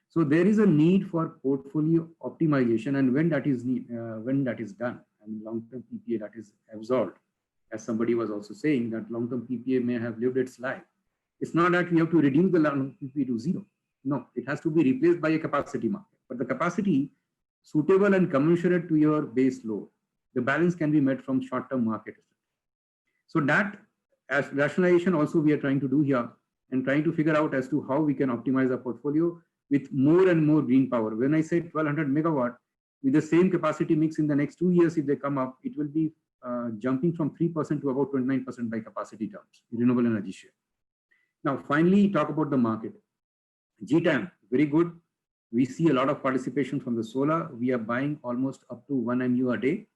So there is a need for portfolio optimization, and when that is done, and long-term PPA that is absorbed, as somebody was also saying that long-term PPA may have lived its life. It's not that we have to reduce the long-term PPA to zero. No, it has to be replaced by a capacity market. But the capacity suitable and commensurate to your base load, the balance can be met from short-term market. So that as rationalization also we are trying to do here, and trying to figure out as to how we can optimize our portfolio with more and more green power. When I say 1200 megawatt, with the same capacity mix in the next 2 years, if they come up, it will be jumping from 3% to about 29% by capacity terms, renewable energy share. Now, finally, talk about the market. GTAM, very good. We see a lot of participation from the solar. We are buying almost up to 1 MU a day.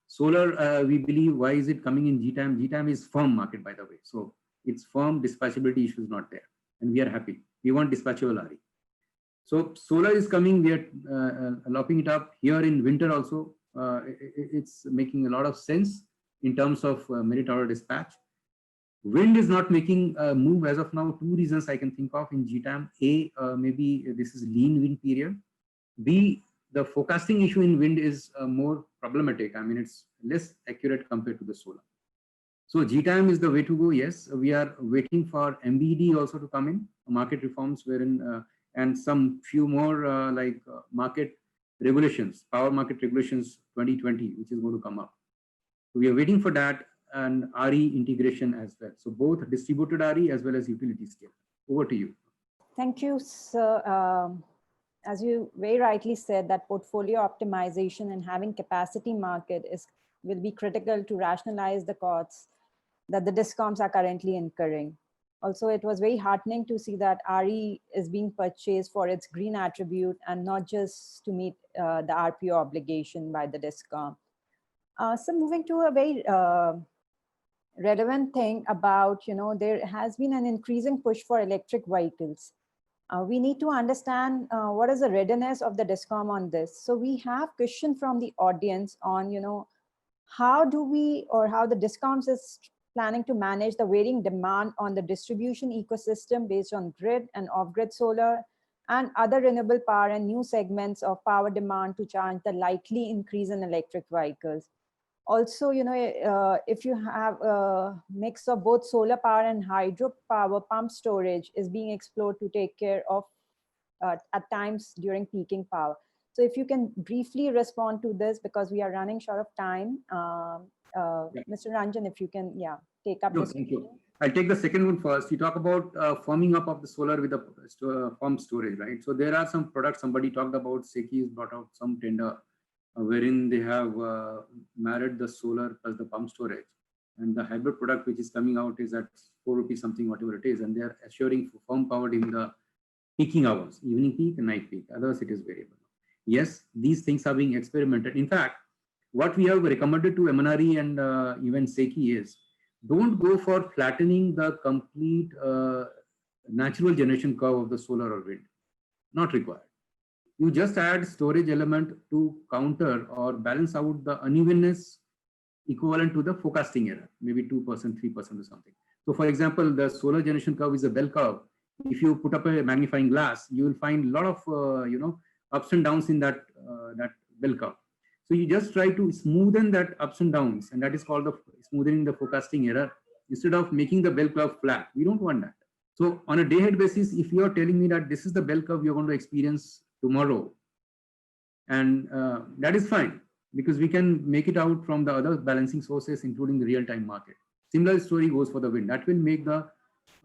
Solar, we believe, why is it coming in GTAM? GTAM is firm market, by the way. So it's firm, dispatchability issue is not there. And we are happy. We want dispatchable RE. So solar is coming, we are lopping it up here in winter also. It's making a lot of sense in terms of merit order dispatch. Wind is not making a move as of now. 2 reasons I can think of in GTAM. A, maybe this is lean wind period. B, the forecasting issue in wind is more problematic. I mean, it's less accurate compared to the solar. So GTAM is the way to go. Yes, we are waiting for MBED also to come in, market reforms wherein, and some few more market regulations, power market regulations 2020, which is going to come up. So we are waiting for that, and RE integration as well. So both distributed RE as well as utility scale. Over to you. Thank you, sir. As you very rightly said, that portfolio optimization and having capacity market will be critical to rationalize the costs that the DISCOMs are currently incurring. Also, it was very heartening to see that RE is being purchased for its green attribute and not just to meet the RPO obligation by the DISCOM. So moving to a very relevant thing about, there has been an increasing push for electric vehicles. We need to understand what is the readiness of the DISCOM on this. So we have question from the audience on, how do we, or how the DISCOMs is planning to manage the varying demand on the distribution ecosystem based on grid and off-grid solar and other renewable power and new segments of power demand to charge the likely increase in electric vehicles. Also, if you have a mix of both solar power and hydro power, pump storage is being explored to take care of at times during peaking power. So if you can briefly respond to this, because we are running short of time. Mr. Ranjan, if you can, take up this. Thank you. I'll take the second one first. You talk about firming up of the solar with the pump storage, right? So there are some products, somebody talked about, SECI has brought out some tender wherein they have married the solar plus the pump storage. And the hybrid product which is coming out is at 4 rupees something, whatever it is. And they are assuring firm power in the peaking hours, evening peak and night peak. Otherwise, it is variable. Yes, these things are being experimented. In fact, what we have recommended to MNRE and even SECI is, don't go for flattening the complete natural generation curve of the solar or wind. Not required. You just add storage element to counter or balance out the unevenness equivalent to the forecasting error, maybe 2%, 3% or something. So for example, the solar generation curve is a bell curve. If you put up a magnifying glass, you will find a lot of ups and downs in that bell curve. So you just try to smoothen that ups and downs, and that is called the smoothing the forecasting error, instead of making the bell curve flat. We don't want that. So on a day-ahead basis, if you are telling me that this is the bell curve you're going to experience tomorrow, and that is fine, because we can make it out from the other balancing sources, including the real-time market. Similar story goes for the wind. That will make the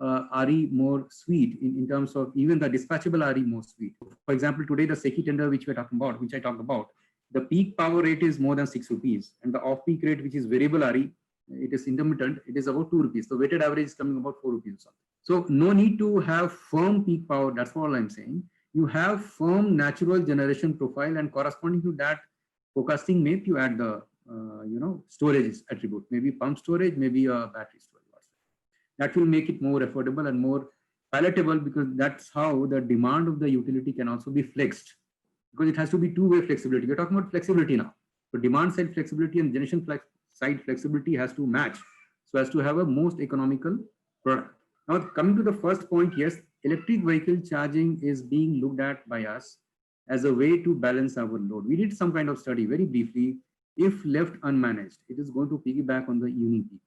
RE more sweet in terms of even the dispatchable RE more sweet. For example, today the SECI tender which we're talking about, which I talked about, the peak power rate is more than 6 rupees, and the off-peak rate, which is variable RE, it is intermittent, it is about 2 rupees. The weighted average is coming about 4 rupees or something. So no need to have firm peak power. That's all I'm saying. You have firm natural generation profile, and corresponding to that forecasting map, you add the storage attribute, maybe pump storage, maybe a battery storage. That will make it more affordable and more palatable, because that's how the demand of the utility can also be flexed, because it has to be two-way flexibility. We're talking about flexibility now. So demand side flexibility and generation side flexibility has to match so as to have a most economical product. Now, coming to the first point, yes, electric vehicle charging is being looked at by us as a way to balance our load. We did some kind of study very briefly. If left unmanaged, it is going to piggyback on the evening peak,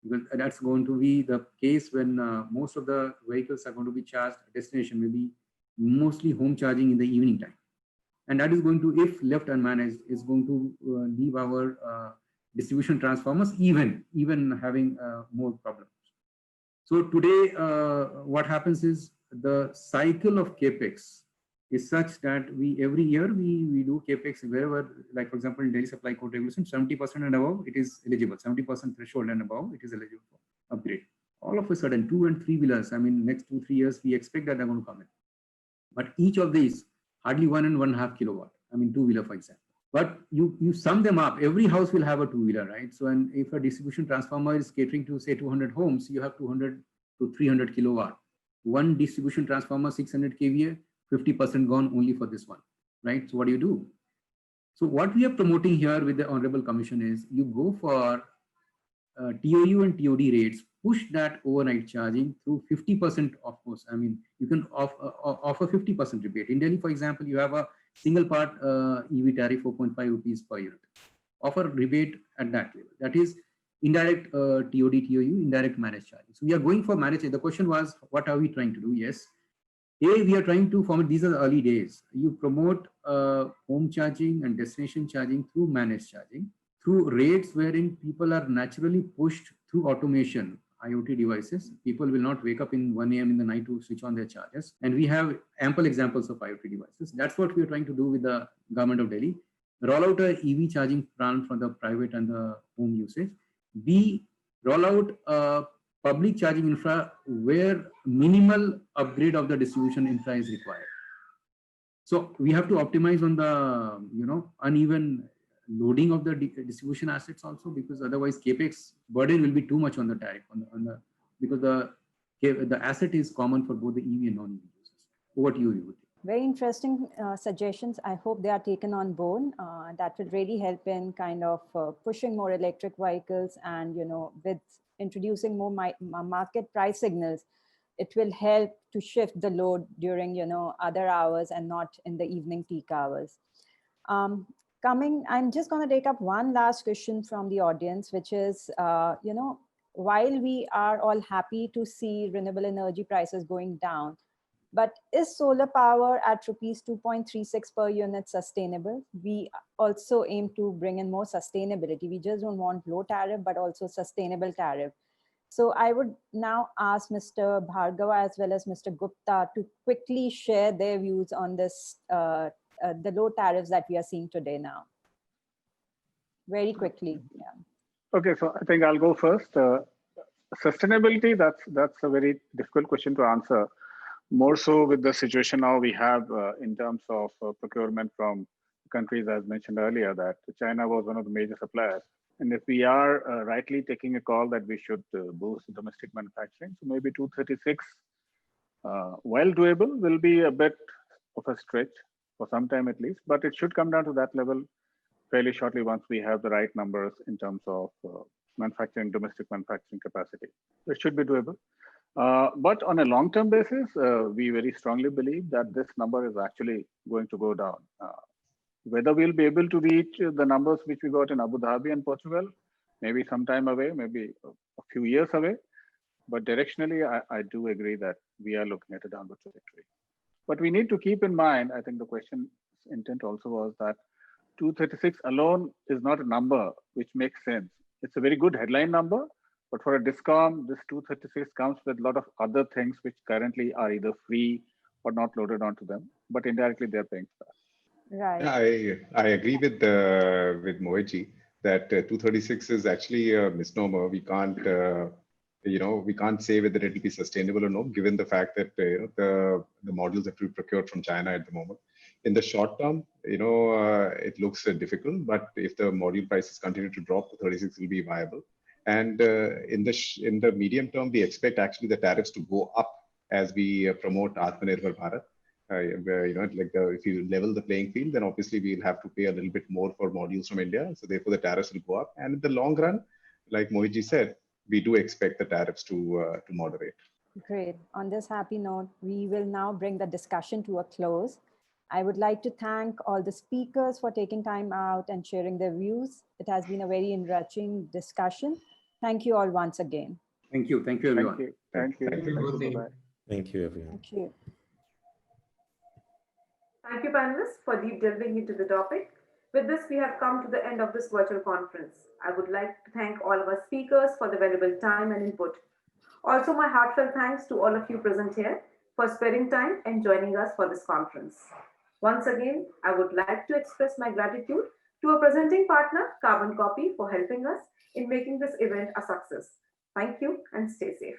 because that's going to be the case when most of the vehicles are going to be charged at destination, maybe mostly home charging in the evening time. And that is going to, if left unmanaged, is going to leave our distribution transformers even having more problems. So today, what happens is the cycle of CAPEX is such that every year we do CAPEX wherever, like for example, in Delhi Supply Code regulation, 70% and above, it is eligible, 70% threshold and above, it is eligible for upgrade. All of a sudden, 2 and 3 wheelers, I mean, next 2-3 years, we expect that they're going to come in. But each of these, hardly 1 and 1.5 kilowatt, I mean, 2-wheeler, for example. But you sum them up, every house will have a 2-wheeler, right? So, and if a distribution transformer is catering to say 200 homes, you have 200 to 300 kilowatt. One distribution transformer, 600 kVA, 50% gone only for this one, right? So what do? So what we are promoting here with the Honorable Commission is you go for TOU and TOD rates push that overnight charging through 50%, of course. I mean, you can offer 50% rebate. In Delhi, for example, you have a single part EV tariff 4.5 rupees per unit. Offer rebate at that level. That is indirect TOD, TOU, indirect managed charging. So we are going for managed. The question was, what are we trying to do? Yes. We are trying to form, these are the early days. You promote home charging and destination charging through managed charging, through rates wherein people are naturally pushed through automation, IoT devices. People will not wake up in 1 a.m. in the night to switch on their chargers. And we have ample examples of IoT devices. That's what we are trying to do with the government of Delhi. Roll out a EV charging plan for the private and the home usage. Roll out public charging infra where minimal upgrade of the distribution infra is required. So we have to optimize on the uneven loading of the distribution assets also, because otherwise capex burden will be too much on the tariff because the asset is common for both the EV and non-EV users. Over to you, Vibhuti. Very interesting suggestions. I hope they are taken on board. That will really help in kind of pushing more electric vehicles, and with introducing more market price signals, it will help to shift the load during other hours and not in the evening peak hours. I'm just going to take up one last question from the audience, which is while we are all happy to see renewable energy prices going down, but is solar power at rupees 2.36 per unit sustainable? We also aim to bring in more sustainability. We just don't want low tariff, but also sustainable tariff. So I would now ask Mr. Bhargava as well as Mr. Gupta to quickly share their views on this, the low tariffs that we are seeing today now. Very quickly, yeah. Okay, so I think I'll go first. Sustainability, that's a very difficult question to answer. More so with the situation now we have in terms of procurement from countries, as mentioned earlier, that China was one of the major suppliers. And if we are rightly taking a call that we should boost domestic manufacturing, so maybe 236, while doable, will be a bit of a stretch for some time at least, but it should come down to that level fairly shortly once we have the right numbers in terms of domestic manufacturing capacity. It should be doable. But on a long-term basis, we very strongly believe that this number is actually going to go down. Whether we'll be able to reach the numbers which we got in Abu Dhabi and Portugal, maybe some time away, maybe a few years away. But directionally, I do agree that we are looking at a downward trajectory. But we need to keep in mind, I think the question's intent also was that 236 alone is not a number which makes sense. It's a very good headline number, but for a DISCOM, this 236 comes with a lot of other things which currently are either free or not loaded onto them, but indirectly they're paying for that. Right. I agree with Mohitji that 236 is actually a misnomer. We can't we can't say whether it will be sustainable or not, given the fact that the modules that we procured from China at the moment. In the short term, it looks difficult, but if the module prices continue to drop, the 36 will be viable. And in the medium term, we expect actually the tariffs to go up as we promote Atmanirbhar Bharat. If you level the playing field, then obviously we'll have to pay a little bit more for modules from India. So therefore the tariffs will go up. And in the long run, like Mohitji said, we do expect the tariffs to moderate. Great. On this happy note, we will now bring the discussion to a close. I would like to thank all the speakers for taking time out and sharing their views. It has been a very enriching discussion. Thank you all once again. Thank you. Thank you, everyone. Thank you. Thank you. Thank you, everyone. Thank you. Thank you, panelists, for deep delving into the topic. With this, we have come to the end of this virtual conference. I would like to thank all of our speakers for the valuable time and input. Also, my heartfelt thanks to all of you present here for sparing time and joining us for this conference. Once again, I would like to express my gratitude to our presenting partner, Carbon Copy, for helping us in making this event a success. Thank you and stay safe.